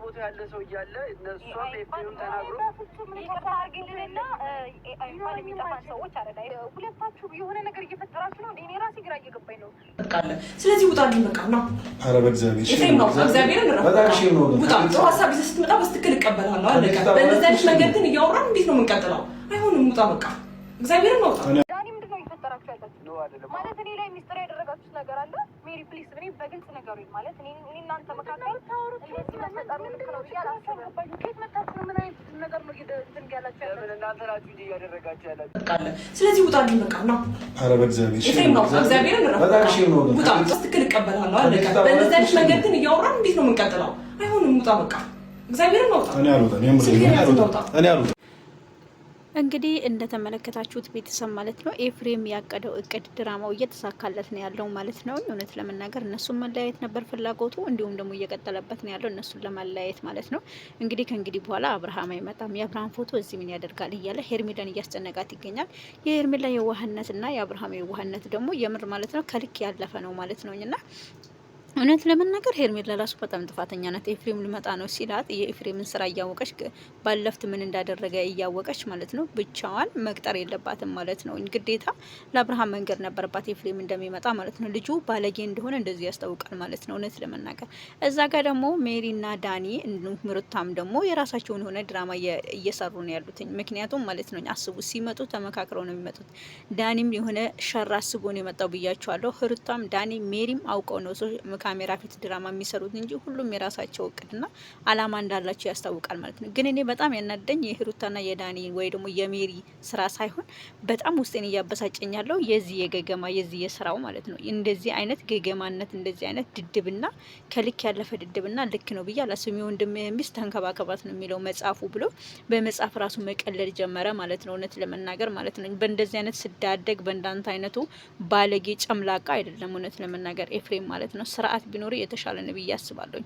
ፎቶ ያለ ሰው እያለ እነሱ ኤፍሬም ተናግሮ ይቅርታ አድርጊልንና አይባል የሚጠፋን ሰዎች አይደል? ሁለታችሁ የሆነ ነገር እየፈጠራችሁ ነው። እኔ ራሴ ግራ እየገባኝ ነው። ስለዚህ ውጣልኝ በቃ ነው። ኧረ በእግዚአብሔር ኤፍሬም ነው እግዚአብሔርን ነው። በጣም ሼም ነው። ውጣ። ጥሩ ሀሳብ ይዘህ ስትመጣ በስትክክል እቀበልሃለሁ። አለቀ። በእነዚህ አይነት መንገድ ግን እያወራን እንዴት ነው የምንቀጥለው? አይሆንም። ውጣ በቃ እግዚአብሔርን ነው። ውጣ። ማለት እኔ ላይ ሚስጥር ያደረጋችሁት ነገር አለ? ሜሪ ፕሊስ እኔ በግልጽ ነገሩኝ። ማለት እኔ እናንተ መካከል እንደዚህ መፈጠር ልክ ነው ብዬ አላስብም። ከየት መጣችሁ? ምን አይነት ነገር ነው እንትን ያላችሁ? ለምን እናንተ ናችሁ እንጂ እያደረጋችሁ ያላችሁ? ስለዚህ ውጣልኝ በቃ ነው። ኧረ በእግዚአብሔር ኤፍሬም ነው እግዚአብሔርን ነው። በጣም ሼም ነው። ውጣ። በስትክክል እቀበልሃለሁ። አለቀ። በእነዚህ አይነት መንገድ ግን እያወራን እንዴት ነው የምንቀጥለው? አይሆንም። ውጣ በቃ እግዚአብሔርን ነው። ውጣ። እኔ አልወጣም። እኔ አልወጣም። እንግዲህ እንደተመለከታችሁት ቤተሰብ ማለት ነው ኤፍሬም ያቀደው እቅድ ድራማው እየተሳካለት ነው ያለው ማለት ነው። እውነት ለመናገር እነሱን መለያየት ነበር ፍላጎቱ፣ እንዲሁም ደግሞ እየቀጠለበት ነው ያለው እነሱን ለማለያየት ማለት ነው። እንግዲህ ከእንግዲህ በኋላ አብርሃም አይመጣም፣ የአብርሃም ፎቶ እዚህ ምን ያደርጋል እያለ ሄርሜላን እያስጨነቃት ይገኛል። የሄርሜላ የዋህነትና የአብርሃም የዋህነት ደግሞ የምር ማለት ነው ከልክ ያለፈ ነው ማለት ነውና እውነት ለመናገር ሄርሜላ ራሱ በጣም ጥፋተኛ ናት። ኤፍሬም ሊመጣ ነው ሲላት የኤፍሬምን ስራ እያወቀች ባለፍት ምን እንዳደረገ እያወቀች ማለት ነው ብቻዋን መቅጠር የለባትም ማለት ነው። ግዴታ ለአብርሃም መንገድ ነበረባት ኤፍሬም እንደሚመጣ ማለት ነው። ልጁ ባለጌ እንደሆነ እንደዚህ ያስታውቃል ማለት ነው። እውነት ለመናገር እዛ ጋር ደግሞ ሜሪና ዳኒ ምሩታም ደግሞ የራሳቸውን የሆነ ድራማ እየሰሩ ነው ያሉት። ምክንያቱም ማለት ነው አስቡ ሲመጡ ተመካክረው ነው የሚመጡት። ዳኒም የሆነ ሸር አስቦ ነው የመጣው ብያቸዋለሁ። ሩታም ዳኒ ሜሪም አውቀው ነው ካሜራ ፊት ድራማ የሚሰሩት እንጂ ሁሉም የራሳቸው እቅድና አላማ እንዳላቸው ያስታውቃል ማለት ነው። ግን እኔ በጣም ያናደኝ የሩታና የዳኒ ወይ ደግሞ የሜሪ ስራ ሳይሆን በጣም ውስጤን እያበሳጨኝ ያለው የዚህ የገገማ የዚህ የስራው ማለት ነው። እንደዚህ አይነት ገገማነት እንደዚህ አይነት ድድብና ከልክ ያለፈ ድድብና ልክ ነው ብዬ አላስብም። የወንድምህን ሚስት ተንከባከባት ነው የሚለው መጽሐፉ ብሎ በመጽሐፍ ራሱ መቀለድ ጀመረ ማለት ነው። እውነት ለመናገር ማለት ነው በእንደዚህ አይነት ስዳደግ በእንዳንተ አይነቱ ባለጌ ጨምላቃ አይደለም እውነት ለመናገር ኤፍሬም ማለት ነው። ስርዓት ቢኖር የተሻለ ነው ብዬ አስባለሁ።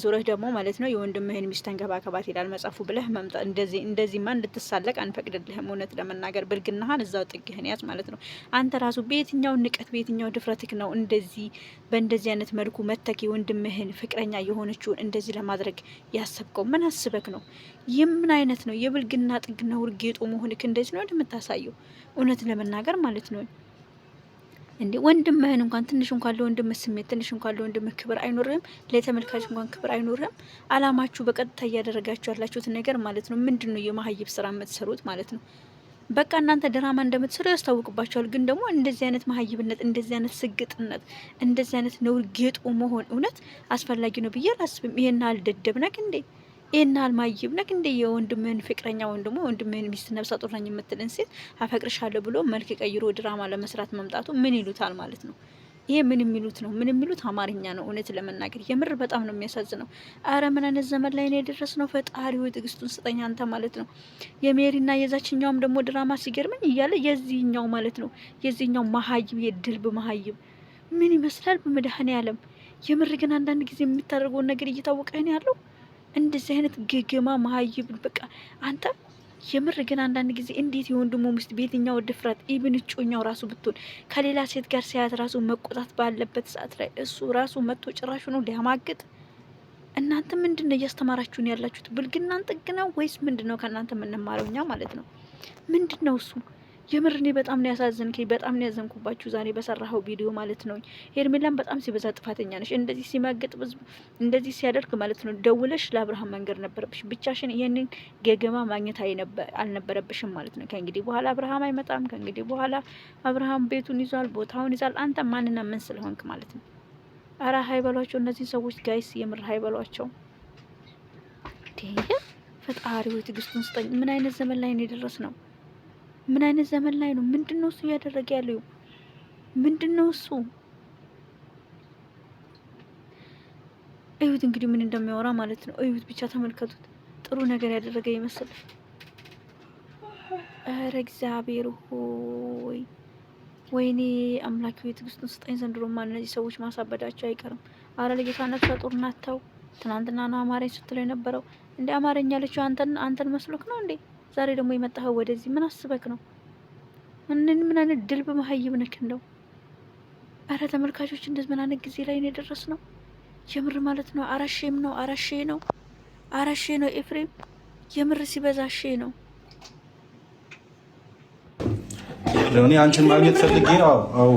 ዞረህ ደግሞ ማለት ነው የወንድምህን ሚስት ተንከባከባት ይላል መጽሐፉ ብለህ መምጣት እንደዚህማ እንድትሳለቅ አንፈቅድልህም። እውነት ለመናገር ብልግናህን እዛው ጥግህን ያዝ ማለት ነው። አንተ ራሱ በየትኛው ንቀት በየትኛው ድፍረትክ ነው እንደዚህ በእንደዚህ አይነት መልኩ መተክ የወንድምህን ፍቅረኛ የሆነችውን እንደዚህ ለማድረግ ያሰብከው? ምን አስበክ ነው? የምን አይነት ነው የብልግና ጥግና ውርጌጡ መሆንክ እንደዚህ ነው እንደምታሳየው? እውነት ለመናገር ማለት ነው እንዴ ወንድምህን እንኳን ትንሽ እንኳን ለወንድምህ ስሜት ትንሽ እንኳን ለወንድምህ ክብር አይኖርህም? ለተመልካች እንኳን ክብር አይኖርህም? አላማችሁ በቀጥታ እያደረጋችሁ ያላችሁት ነገር ማለት ነው ምንድነው? የማህይብ ስራ የምትሰሩት ማለት ነው። በቃ እናንተ ድራማ እንደምትሰሩ ያስታውቅባችኋል። ግን ደግሞ እንደዚህ አይነት ማህይብነት፣ እንደዚህ አይነት ስግጥነት፣ እንደዚህ አይነት ነውር ጌጡ መሆን እውነት አስፈላጊ ነው ብዬ አላስብም። ይሄን አልደደብ ነክ እንዴ? ይሄን አልማይብ ነክ እንዴ? የወንድምህን ፍቅረኛ ወይም ደግሞ ወንድምህን ሚስት ነፍሰ ጡር ነኝ የምትልን ሴት አፈቅርሻለሁ ብሎ መልክ ቀይሮ ድራማ ለመስራት መምጣቱ ምን ይሉታል ማለት ነው? ይሄ ምን የሚሉት ነው? ምን የሚሉት አማርኛ ነው? እውነት ለመናገር የምር በጣም ነው የሚያሳዝነው። አረ ምን አይነት ዘመን ላይ ነው የደረስነው? ፈጣሪው ትዕግስቱን ስጠኝ አንተ ማለት ነው። የሜሪና የዛችኛውም ደግሞ ድራማ ሲገርመኝ እያለ የዚህኛው ማለት ነው የዚህኛው መሀይብ የድልብ መሀይብ ምን ይመስላል? በመድኃኔዓለም የምር ግን አንዳንድ ጊዜ የምታደርገውን ነገር እየታወቀ ነው ያለው። እንደዚህ አይነት ገገማ መሀይብ በቃ አንተ የምር ግን አንዳንድ ጊዜ እንዴት የወንድሙ ሚስት በየትኛው ድፍረት ኢብን እጮኛው ራሱ ብትሆን ከሌላ ሴት ጋር ሲያት ራሱ መቆጣት ባለበት ሰዓት ላይ እሱ ራሱ መጥቶ ጭራሹ ነው ሊያማግጥ። እናንተ ምንድነው እያስተማራችሁን ያላችሁት? ብልግናን ጥግ ነው ወይስ ምንድነው ከእናንተ የምንማረው እኛ ማለት ነው? ምንድነው እሱ? የምር እኔ በጣም ነው ያሳዘንከኝ፣ በጣም ነው ያዘንኩባችሁ ዛሬ በሰራኸው ቪዲዮ ማለት ነው። ሄርሜላን በጣም ሲበዛ ጥፋተኛ ነሽ። እንደዚህ ሲማገጥ እንደዚህ ሲያደርግ ማለት ነው ደውለሽ ለአብርሃም መንገር ነበረብሽ። ብቻሽን ይሄንን ገገማ ማግኘት አልነበረብሽም ማለት ነው። ከእንግዲህ በኋላ አብርሃም አይመጣም። ከእንግዲህ በኋላ አብርሃም ቤቱን ይዟል፣ ቦታውን ይዟል። አንተ ማንና ምን ስለሆንክ ማለት ነው? አራ ሀይበሏቸው እነዚህ ሰዎች ጋይስ፣ የምር ሀይበሏቸው። ፈጣሪው ትዕግስቱን ስጠኝ። ምን አይነት ዘመን ላይ ነው የደረስ ነው? ምን አይነት ዘመን ላይ ነው? ምንድነው እሱ እያደረገ ያለው? ምንድነው እሱ? እዩት እንግዲህ ምን እንደሚያወራ ማለት ነው። እዩት ብቻ ተመልከቱት። ጥሩ ነገር ያደረገ ይመስል። ኧረ እግዚአብሔር ሆይ ወይኔ አምላክ ሆይ ትዕግስቱን ስጠኝ። ዘንድሮማ እነዚህ ሰዎች ማሳበዳቸው አይቀርም። አረ ለጌታነት ፈጡር ናቸው። ትናንትና ነው አማርኛ ስትለው የነበረው እንደ አማርኛ ልጅ አንተን መስሎክ ነው እንዴ? ዛሬ ደግሞ የመጣኸው ወደዚህ ምን አስበክ ነው? ምን አይነት ድልብ መሀይብ ነክ እንደው። አረ ተመልካቾች እንደዚህ ምን አይነት ጊዜ ላይ ነው የደረስነው? የምር ማለት ነው። አራሼም ነው አራሼ ነው ኤፍሬም የምር ሲበዛ ሼ ነው። ለኔ አንቺን ማግኘት ፈልጌ ነው። አዎ